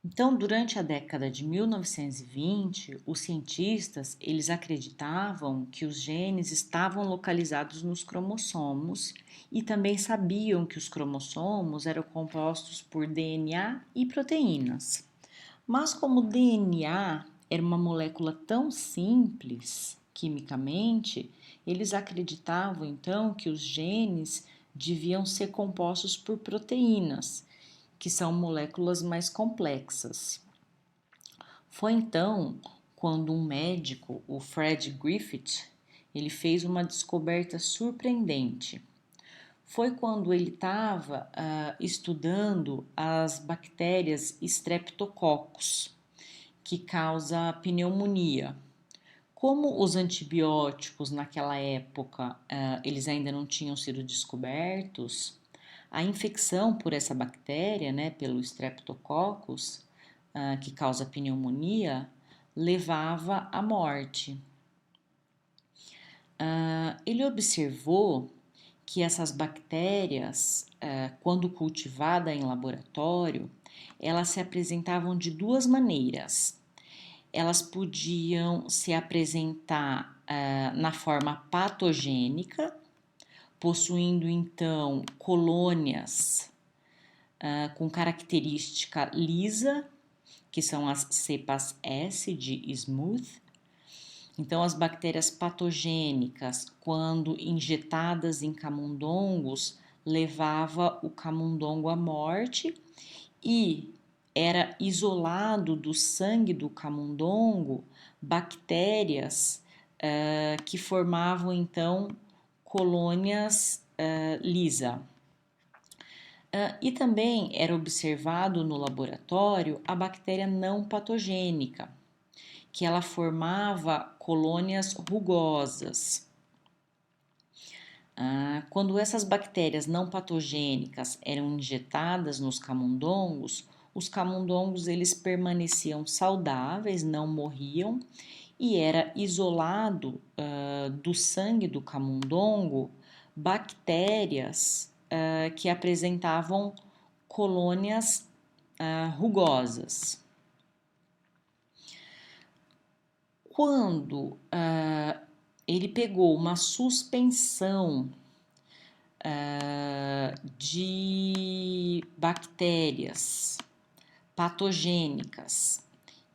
Então, durante a década de 1920, os cientistas, eles acreditavam que os genes estavam localizados nos cromossomos e também sabiam que os cromossomos eram compostos por DNA e proteínas. Mas como o DNA era uma molécula tão simples quimicamente, eles acreditavam então que os genes deviam ser compostos por proteínas, que são moléculas mais complexas. Foi então quando um médico, o Fred Griffith, ele fez uma descoberta surpreendente. Foi quando ele estava estudando as bactérias Streptococcus, que causa pneumonia. Como os antibióticos naquela época eles ainda não tinham sido descobertos, a infecção por essa bactéria, né, pelo Streptococcus, que causa pneumonia, levava à morte. Ele observou que essas bactérias, quando cultivada em laboratório, elas se apresentavam de duas maneiras. Elas podiam se apresentar na forma patogênica, possuindo então colônias com característica lisa, que são as cepas S de Smooth. Então, as bactérias patogênicas, quando injetadas em camundongos, levava o camundongo à morte e era isolado do sangue do camundongo bactérias que formavam então colônias lisa. E também era observado no laboratório a bactéria não patogênica, que ela formava colônias rugosas. Quando essas bactérias não patogênicas eram injetadas nos camundongos, os camundongos eles permaneciam saudáveis, não morriam, e era isolado do sangue do camundongo bactérias que apresentavam colônias rugosas. Quando ele pegou uma suspensão de bactérias patogênicas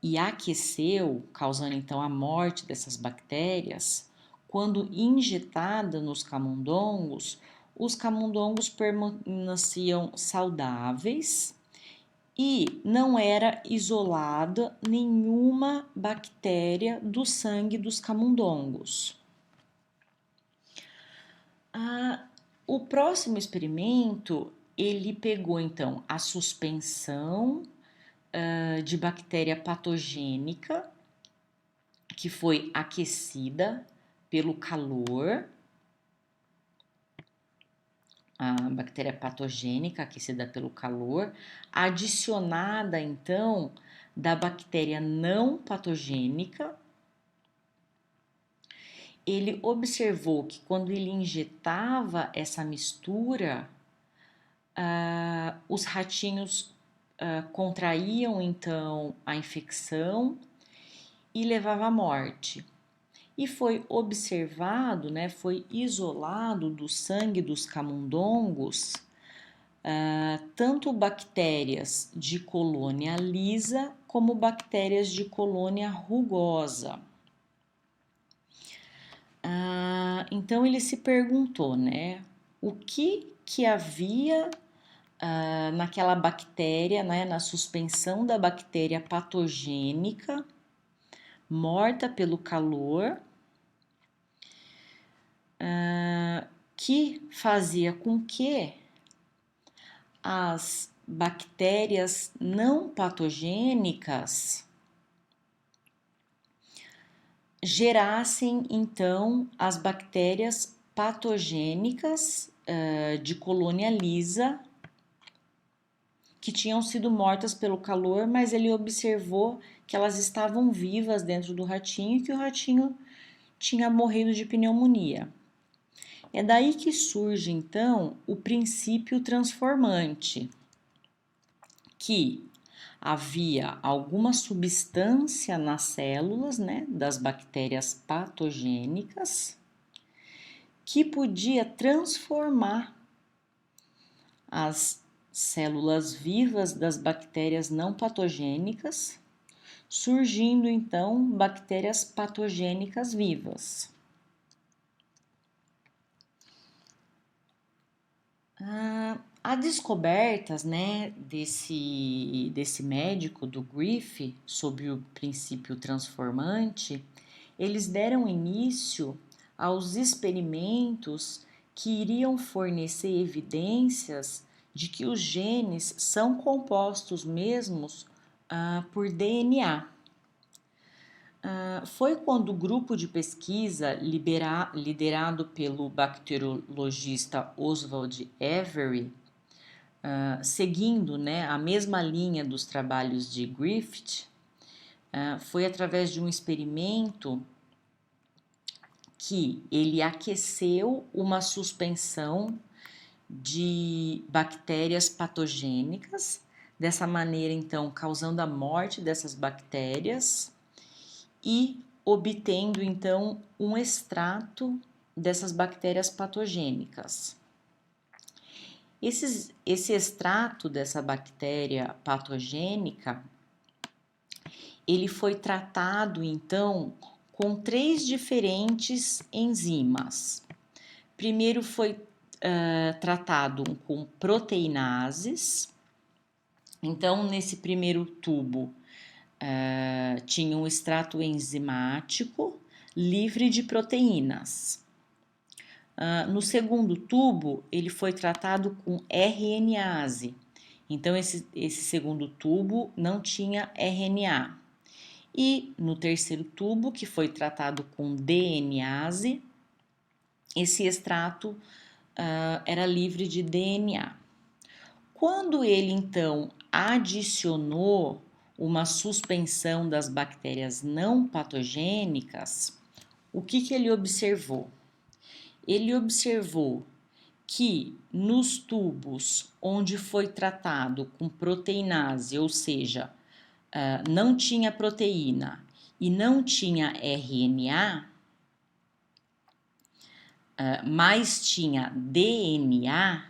e aqueceu, causando então a morte dessas bactérias, quando injetada nos camundongos, os camundongos permaneciam saudáveis e não era isolada nenhuma bactéria do sangue dos camundongos. O próximo experimento, ele pegou então a suspensão de bactéria patogênica que foi aquecida pelo calor, a bactéria patogênica aquecida pelo calor, adicionada então da bactéria não patogênica. Ele observou que quando ele injetava essa mistura, os ratinhos contraíam então a infecção e levava à morte. E foi observado, né, foi isolado do sangue dos camundongos tanto bactérias de colônia lisa como bactérias de colônia rugosa. Então ele se perguntou, né, o que havia naquela bactéria, né, na suspensão da bactéria patogênica morta pelo calor, que fazia com que as bactérias não patogênicas gerassem então as bactérias patogênicas de colônia lisa que tinham sido mortas pelo calor, mas ele observou que elas estavam vivas dentro do ratinho e que o ratinho tinha morrido de pneumonia. É daí que surge então o princípio transformante, que havia alguma substância nas células, né, das bactérias patogênicas que podia transformar as células vivas das bactérias não patogênicas, surgindo então bactérias patogênicas vivas. Há descobertas, né, desse médico, do Griffith, sobre o princípio transformante, eles deram início aos experimentos que iriam fornecer evidências de que os genes são compostos mesmos por DNA. Foi quando o grupo de pesquisa liderado pelo bacteriologista Oswald Avery, seguindo, né, a mesma linha dos trabalhos de Griffith, foi através de um experimento que ele aqueceu uma suspensão de bactérias patogênicas, dessa maneira então causando a morte dessas bactérias e obtendo então um extrato dessas bactérias patogênicas. Esse extrato dessa bactéria patogênica, ele foi tratado então com 3 diferentes enzimas. Primeiro foi tratado com proteinases. Então, nesse primeiro tubo, tinha um extrato enzimático livre de proteínas. No segundo tubo, ele foi tratado com RNase. Então, esse segundo tubo não tinha RNA. E no terceiro tubo, que foi tratado com DNase, esse extrato era livre de DNA. Quando ele, então, adicionou uma suspensão das bactérias não patogênicas, o que ele observou? Ele observou que nos tubos onde foi tratado com proteinase, ou seja, não tinha proteína e não tinha RNA, mas tinha DNA,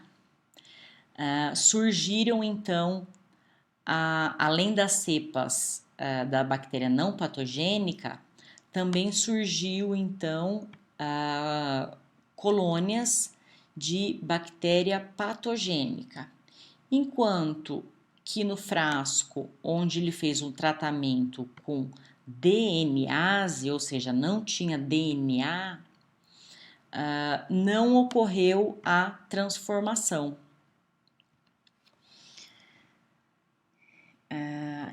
surgiram então, além das cepas da bactéria não patogênica, também surgiu então colônias de bactéria patogênica, enquanto que no frasco onde ele fez um tratamento com DNase, ou seja, não tinha DNA, não ocorreu a transformação.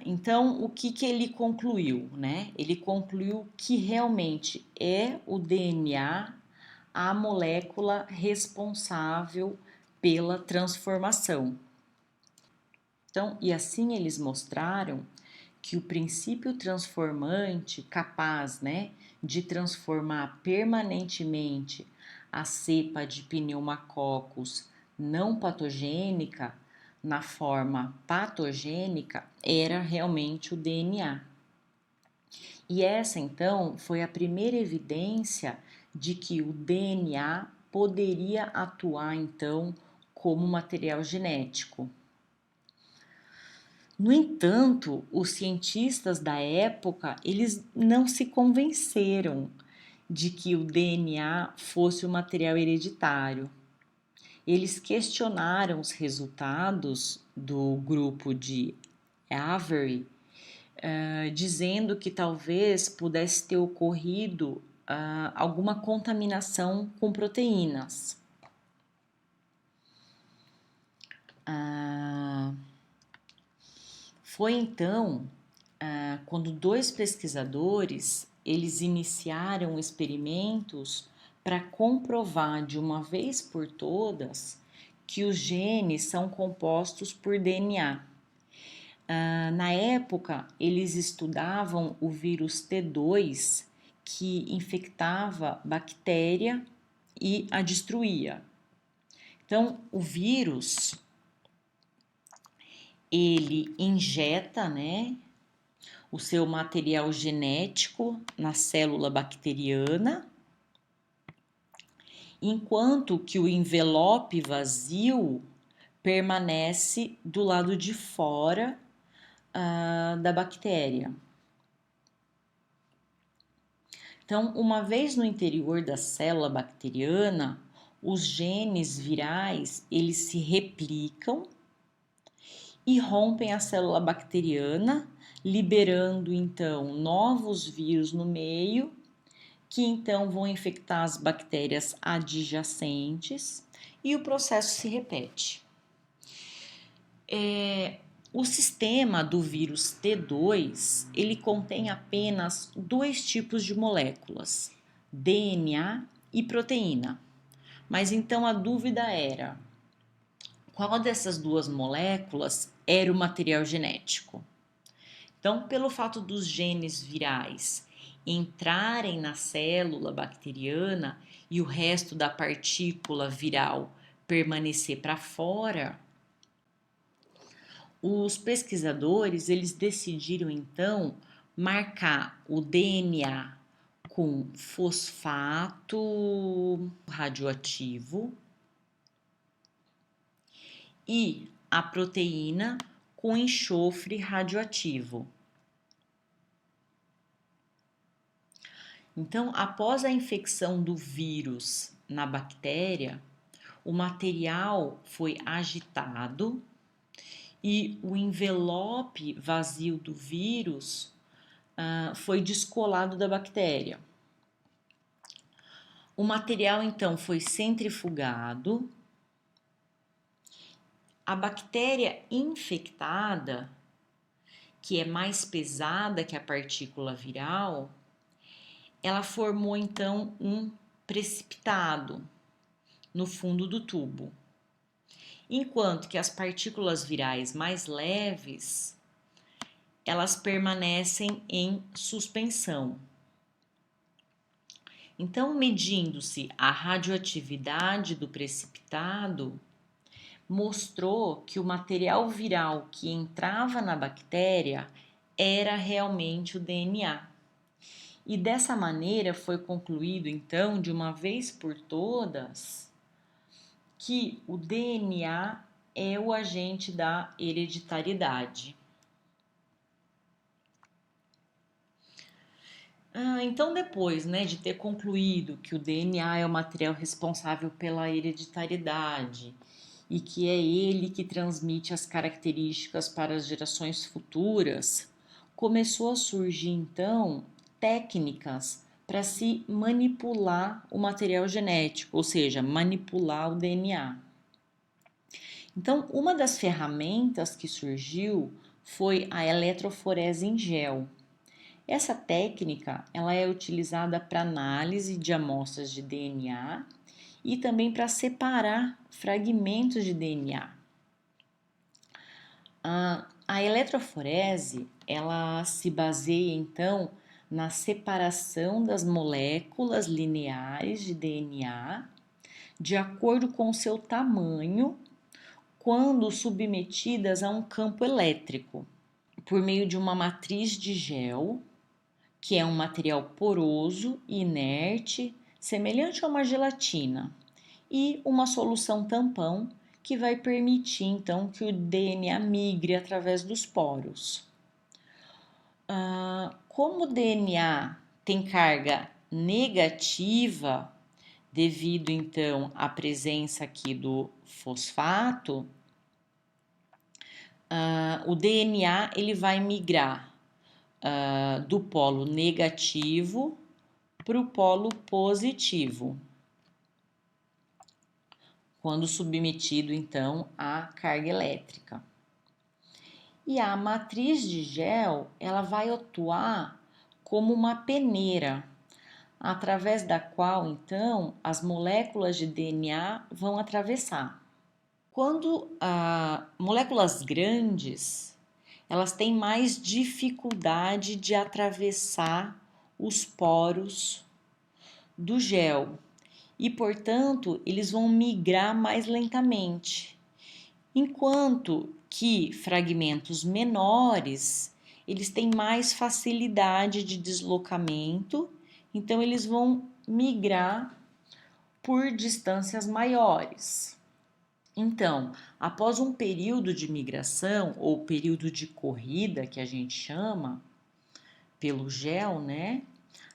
Então, o que ele concluiu, né? Ele concluiu que realmente é o DNA a molécula responsável pela transformação. Então, e assim eles mostraram que o princípio transformante capaz, né, de transformar permanentemente a cepa de Pneumococcus não patogênica na forma patogênica era realmente o DNA. E essa então foi a primeira evidência de que o DNA poderia atuar então como material genético. No entanto, os cientistas da época, eles não se convenceram de que o DNA fosse um material hereditário. Eles questionaram os resultados do grupo de Avery, dizendo que talvez pudesse ter ocorrido alguma contaminação com proteínas. Foi então quando 2 pesquisadores eles iniciaram experimentos para comprovar de uma vez por todas que os genes são compostos por DNA. Na época, eles estudavam o vírus T2, que infectava bactéria e a destruía. Então, o vírus, ele injeta, né, o seu material genético na célula bacteriana, enquanto que o envelope vazio permanece do lado de fora da bactéria. Então, uma vez no interior da célula bacteriana, os genes virais eles se replicam e rompem a célula bacteriana, liberando então novos vírus no meio, que então vão infectar as bactérias adjacentes e o processo se repete. O sistema do vírus T2, ele contém apenas dois tipos de moléculas, DNA e proteína. Mas então a dúvida era, qual dessas duas moléculas era o material genético? Então, pelo fato dos genes virais entrarem na célula bacteriana e o resto da partícula viral permanecer para fora, os pesquisadores eles decidiram então marcar o DNA com fosfato radioativo e a proteína com enxofre radioativo. Então, após a infecção do vírus na bactéria, o material foi agitado e o envelope vazio do vírus foi descolado da bactéria. O material então foi centrifugado. A bactéria infectada, que é mais pesada que a partícula viral, ela formou então um precipitado no fundo do tubo, enquanto que as partículas virais mais leves, elas permanecem em suspensão. Então, medindo-se a radioatividade do precipitado, mostrou que o material viral que entrava na bactéria era realmente o DNA. E dessa maneira foi concluído, então, de uma vez por todas, que o DNA é o agente da hereditariedade. Então, depois, né, de ter concluído que o DNA é o material responsável pela hereditariedade e que é ele que transmite as características para as gerações futuras, começou a surgir então técnicas para se manipular o material genético, ou seja, manipular o DNA. Então, uma das ferramentas que surgiu foi a eletroforese em gel. Essa técnica ela é utilizada para análise de amostras de DNA e também para separar fragmentos de DNA. A eletroforese ela se baseia então na separação das moléculas lineares de DNA de acordo com seu tamanho quando submetidas a um campo elétrico por meio de uma matriz de gel, que é um material poroso e inerte, semelhante a uma gelatina, e uma solução tampão que vai permitir então que o DNA migre através dos poros. Como o DNA tem carga negativa, devido então à presença aqui do fosfato, o DNA ele vai migrar do polo negativo para o polo positivo, quando submetido então à carga elétrica. E a matriz de gel, ela vai atuar como uma peneira, através da qual então as moléculas de DNA vão atravessar. Quando moléculas grandes, elas têm mais dificuldade de atravessar os poros do gel e, portanto, eles vão migrar mais lentamente. Enquanto que fragmentos menores, eles têm mais facilidade de deslocamento, então eles vão migrar por distâncias maiores. Então, após um período de migração ou período de corrida, que a gente chama, pelo gel, né?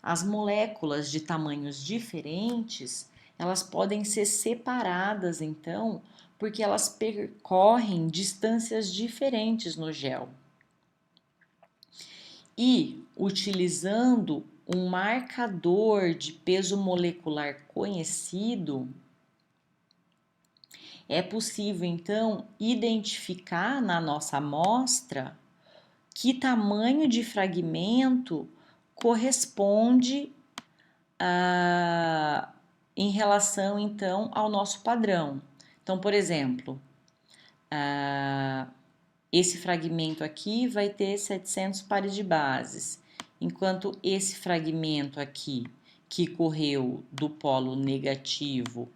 As moléculas de tamanhos diferentes, elas podem ser separadas, então, porque elas percorrem distâncias diferentes no gel. E, utilizando um marcador de peso molecular conhecido, é possível, então, identificar na nossa amostra que tamanho de fragmento corresponde em relação, então, ao nosso padrão. Então, por exemplo, esse fragmento aqui vai ter 700 pares de bases, enquanto esse fragmento aqui, que correu do polo negativo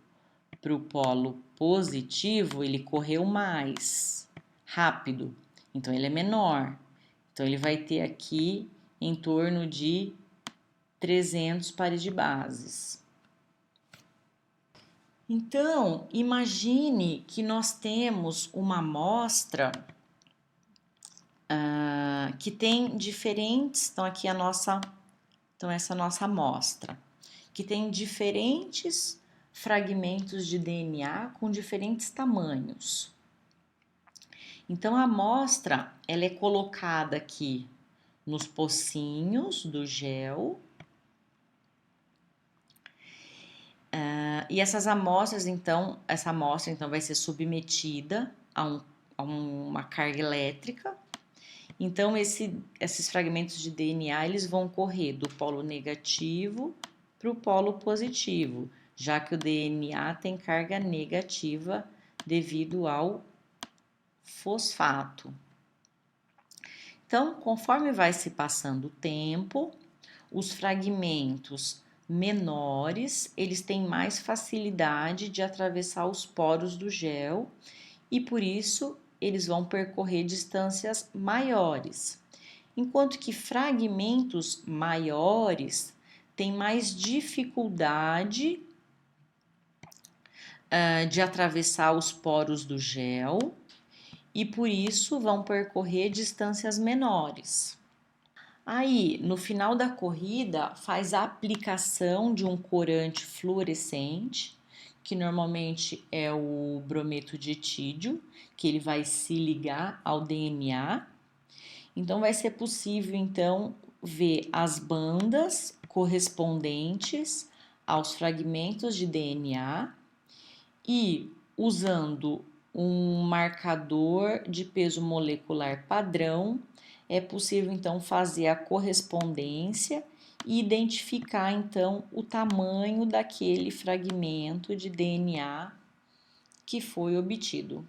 para o polo positivo, ele correu mais rápido, então ele é menor. Então, ele vai ter aqui em torno de 300 pares de bases. Então, imagine que nós temos uma amostra que tem diferentes, então aqui essa é a nossa amostra, que tem diferentes fragmentos de DNA com diferentes tamanhos. Então, a amostra, ela é colocada aqui nos pocinhos do gel, e essas amostras, então, essa amostra então vai ser submetida a uma carga elétrica. Então, esses fragmentos de DNA, eles vão correr do polo negativo para o polo positivo, já que o DNA tem carga negativa devido ao fosfato. Então, conforme vai se passando o tempo, os fragmentos menores, eles têm mais facilidade de atravessar os poros do gel e por isso eles vão percorrer distâncias maiores. Enquanto que fragmentos maiores têm mais dificuldade de atravessar os poros do gel e por isso vão percorrer distâncias menores. Aí, no final da corrida, faz a aplicação de um corante fluorescente, que normalmente é o brometo de etídio, que ele vai se ligar ao DNA. Então, vai ser possível, então, ver as bandas correspondentes aos fragmentos de DNA e, usando um marcador de peso molecular padrão, é possível então fazer a correspondência e identificar então o tamanho daquele fragmento de DNA que foi obtido.